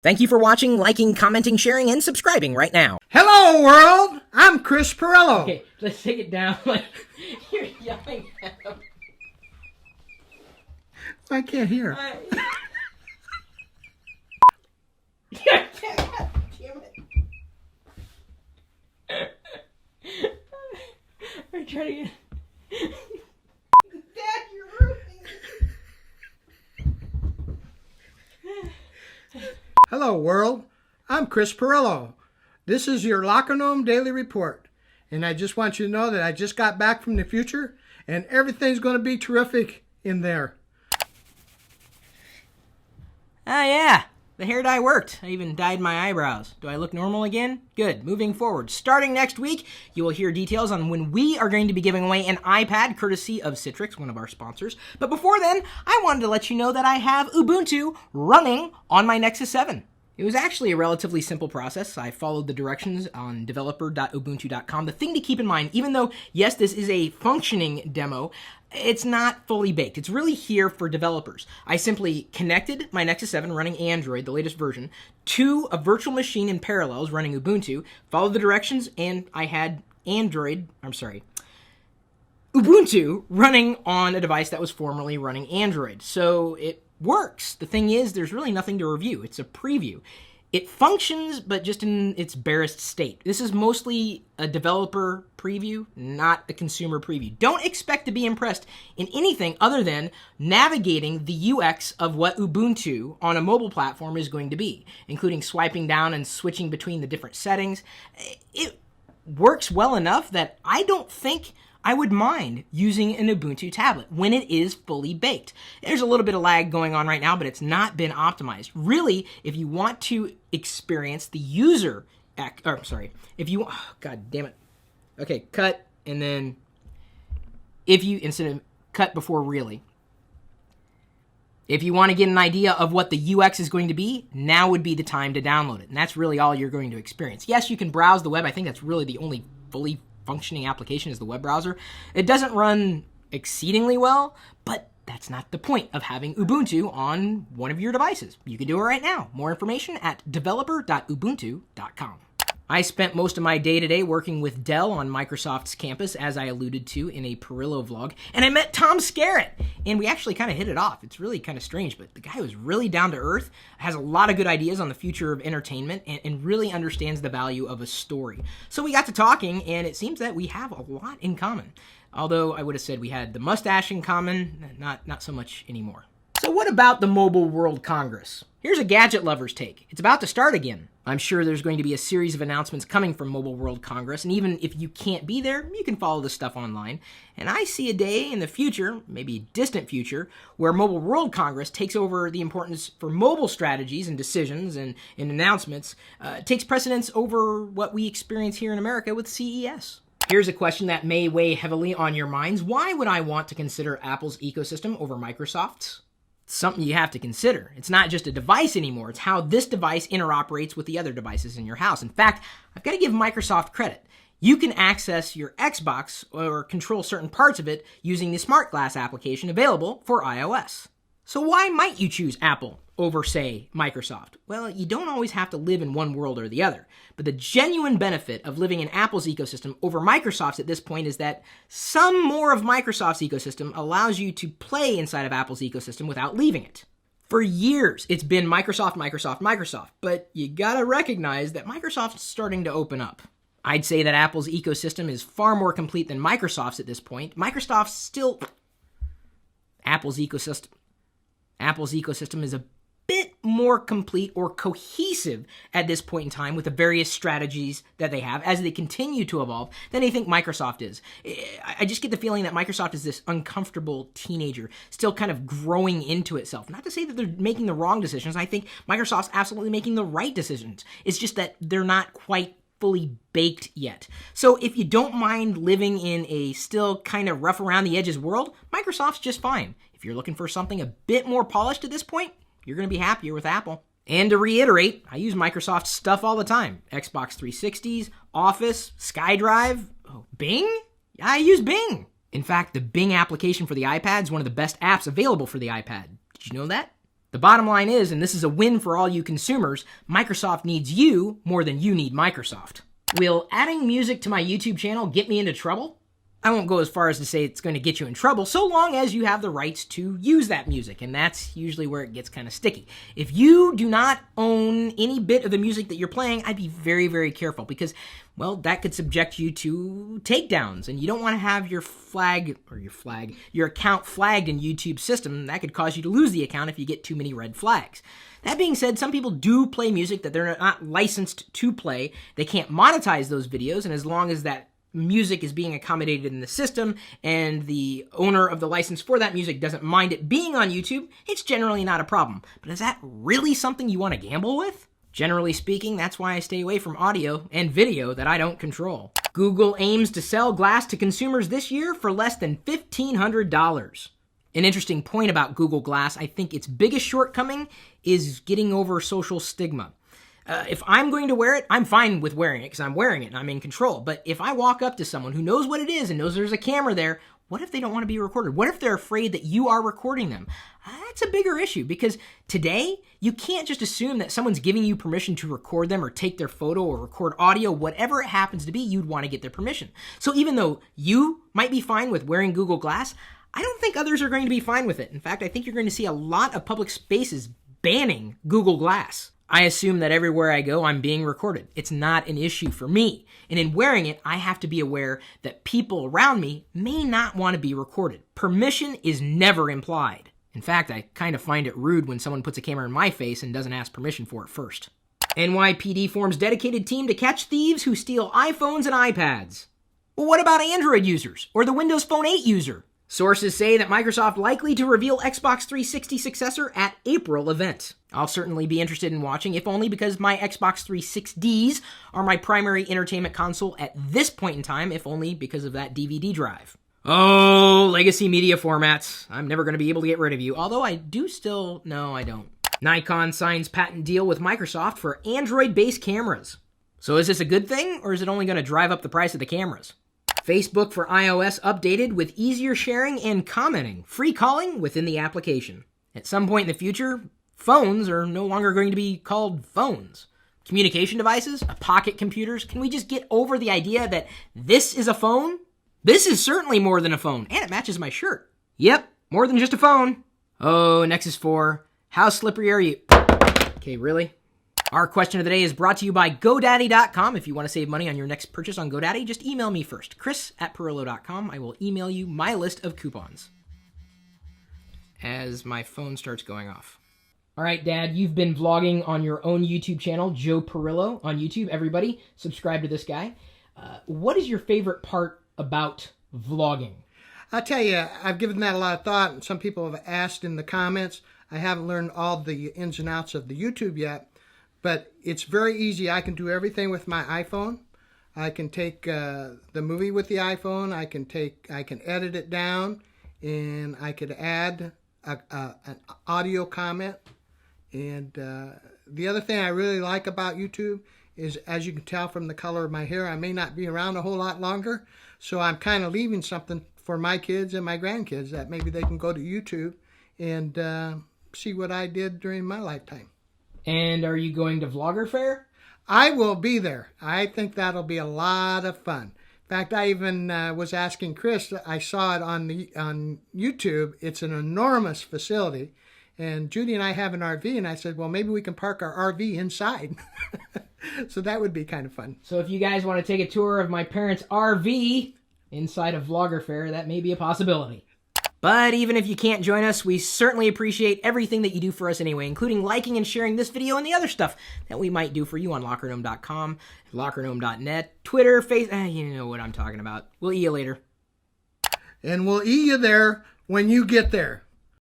Thank you for watching, liking, commenting, sharing, and subscribing right now. Hello, world! I'm Chris Pirillo. Okay, let's take it down. Like, you're yelling at him. I can't hear. God damn it. I'm trying to get... Dad, you're ruining it. Hello, world. I'm Chris Pirillo. This is your Loconom Daily Report. And I just want you to know that I just got back from the future, and everything's going to be terrific in there. Ah, yeah. The hair dye worked. I even dyed my eyebrows. Do I look normal again? Good. Moving forward. Starting next week, you will hear details on when we are going to be giving away an iPad courtesy of Citrix, one of our sponsors. But before then, I wanted to let you know that I have Ubuntu running on my Nexus 7. It was actually a relatively simple process. I followed the directions on developer.ubuntu.com. The thing to keep in mind, even though, yes, this is a functioning demo, it's not fully baked. It's really here for developers. I simply connected my Nexus 7 running Android, the latest version, to a virtual machine in Parallels running Ubuntu, followed the directions, and I had Ubuntu running on a device that was formerly running Android. So it works. The thing is, there's really nothing to review. It's a preview. It functions, but just in its barest state. This is mostly a developer preview, not a consumer preview. Don't expect to be impressed in anything other than navigating the UX of what Ubuntu on a mobile platform is going to be, including swiping down and switching between the different settings. It works well enough that I don't think I would mind using an Ubuntu tablet when it is fully baked. There's a little bit of lag going on right now, but it's not been optimized. Really, if you want to experience the user, God damn it. Okay, cut, and then instead of cut before really. If you want to get an idea of what the UX is going to be, now would be the time to download it. And that's really all you're going to experience. Yes, you can browse the web. I think that's really the only fully functioning application is the web browser. It doesn't run exceedingly well, but that's not the point of having Ubuntu on one of your devices. You can do it right now. More information at developer.ubuntu.com. I spent most of my day-to-day working with Dell on Microsoft's campus, as I alluded to in a Pirillo vlog, and I met Tom Skerritt, and we actually kind of hit it off. It's really kind of strange, but the guy was really down to earth, has a lot of good ideas on the future of entertainment, and really understands the value of a story. So we got to talking, and it seems that we have a lot in common. Although I would have said we had the mustache in common, not so much anymore. So what about the Mobile World Congress? Here's a Gadget lover's take. It's about to start again. I'm sure there's going to be a series of announcements coming from Mobile World Congress, and even if you can't be there, you can follow the stuff online. And I see a day in the future, maybe a distant future, where Mobile World Congress takes over the importance for mobile strategies and decisions and announcements, takes precedence over what we experience here in America with CES. Here's a question that may weigh heavily on your minds. Why would I want to consider Apple's ecosystem over Microsoft's? It's something you have to consider. It's not just a device anymore. It's how this device interoperates with the other devices in your house. In fact, I've got to give Microsoft credit. You can access your Xbox or control certain parts of it using the Smart Glass application available for iOS. So why might you choose Apple over, say, Microsoft? Well, you don't always have to live in one world or the other. But the genuine benefit of living in Apple's ecosystem over Microsoft's at this point is that some more of Microsoft's ecosystem allows you to play inside of Apple's ecosystem without leaving it. For years, it's been Microsoft, Microsoft, Microsoft. But you gotta recognize that Microsoft's starting to open up. I'd say that Apple's ecosystem is far more complete than Microsoft's at this point. Microsoft's still... Apple's ecosystem is a bit more complete or cohesive at this point in time with the various strategies that they have as they continue to evolve than I think Microsoft is. I just get the feeling that Microsoft is this uncomfortable teenager still kind of growing into itself. Not to say that they're making the wrong decisions. I think Microsoft's absolutely making the right decisions. It's just that they're not quite fully baked yet. So if you don't mind living in a still kind of rough around the edges world, Microsoft's just fine. If you're looking for something a bit more polished at this point, you're going to be happier with Apple. And to reiterate, I use Microsoft stuff all the time. Xbox 360s, Office, SkyDrive, Bing? Yeah, I use Bing. In fact, the Bing application for the iPad is one of the best apps available for the iPad. Did you know that? The bottom line is, and this is a win for all you consumers, Microsoft needs you more than you need Microsoft. Will adding music to my YouTube channel get me into trouble? I won't go as far as to say it's going to get you in trouble, so long as you have the rights to use that music, and that's usually where it gets kind of sticky. If you do not own any bit of the music that you're playing, I'd be very, very careful, because, well, that could subject you to takedowns, and you don't want to have your account flagged in YouTube's system. That could cause you to lose the account if you get too many red flags. That being said, some people do play music that they're not licensed to play. They can't monetize those videos, and as long as that music is being accommodated in the system and the owner of the license for that music doesn't mind it being on YouTube, it's generally not a problem. But is that really something you want to gamble with? Generally speaking, that's why I stay away from audio and video that I don't control. Google aims to sell Glass to consumers this year for less than $1,500. An interesting point about Google Glass, I think its biggest shortcoming is getting over social stigma. If I'm going to wear it, I'm fine with wearing it because I'm wearing it and I'm in control. But if I walk up to someone who knows what it is and knows there's a camera there, what if they don't want to be recorded? What if they're afraid that you are recording them? That's a bigger issue because today you can't just assume that someone's giving you permission to record them or take their photo or record audio, whatever it happens to be, you'd want to get their permission. So even though you might be fine with wearing Google Glass, I don't think others are going to be fine with it. In fact, I think you're going to see a lot of public spaces banning Google Glass. I assume that everywhere I go, I'm being recorded. It's not an issue for me. And in wearing it, I have to be aware that people around me may not want to be recorded. Permission is never implied. In fact, I kind of find it rude when someone puts a camera in my face and doesn't ask permission for it first. NYPD Forms Dedicated Team to Catch Thieves Who Steal iPhones and iPads. Well, what about Android users or the Windows Phone 8 user? Sources say that Microsoft likely to reveal Xbox 360 Successor at April event. I'll certainly be interested in watching, if only because my Xbox 360s are my primary entertainment console at this point in time, if only because of that DVD drive. Oh, legacy media formats. I'm never going to be able to get rid of you, although I do still... No, I don't. Nikon signs patent deal with Microsoft for Android-based cameras. So is this a good thing, or is it only going to drive up the price of the cameras? Facebook for iOS updated with easier sharing and commenting, free calling within the application. At some point in the future, phones are no longer going to be called phones. Communication devices, pocket computers, can we just get over the idea that this is a phone? This is certainly more than a phone, and it matches my shirt. Yep, more than just a phone. Oh, Nexus 4, how slippery are you? Okay, really? Our question of the day is brought to you by GoDaddy.com. If you want to save money on your next purchase on GoDaddy, just email me first, Chris@Pirillo.com. I will email you my list of coupons as my phone starts going off. All right, Dad, you've been vlogging on your own YouTube channel, Joe Pirillo on YouTube. Everybody, subscribe to this guy. What is your favorite part about vlogging? I'll tell you, I've given that a lot of thought, and some people have asked in the comments. I haven't learned all the ins and outs of the YouTube yet. But it's very easy. I can do everything with my iPhone. I can take the movie with the iPhone. I can edit it down, and I could add an audio comment. And the other thing I really like about YouTube is, as you can tell from the color of my hair, I may not be around a whole lot longer. So I'm kind of leaving something for my kids and my grandkids that maybe they can go to YouTube and see what I did during my lifetime. And are you going to Vlogger Fair? I will be there. I think that'll be a lot of fun. In fact, I even was asking Chris. I saw it on YouTube. It's an enormous facility. And Judy and I have an RV, and I said, well, maybe we can park our RV inside. So that would be kind of fun. So if you guys want to take a tour of my parents' RV inside of Vlogger Fair, that may be a possibility. But even if you can't join us, we certainly appreciate everything that you do for us anyway, including liking and sharing this video and the other stuff that we might do for you on LockerGnome.com, LockerGnome.net, Twitter, Facebook, you know what I'm talking about. We'll see you later. And we'll see you there when you get there.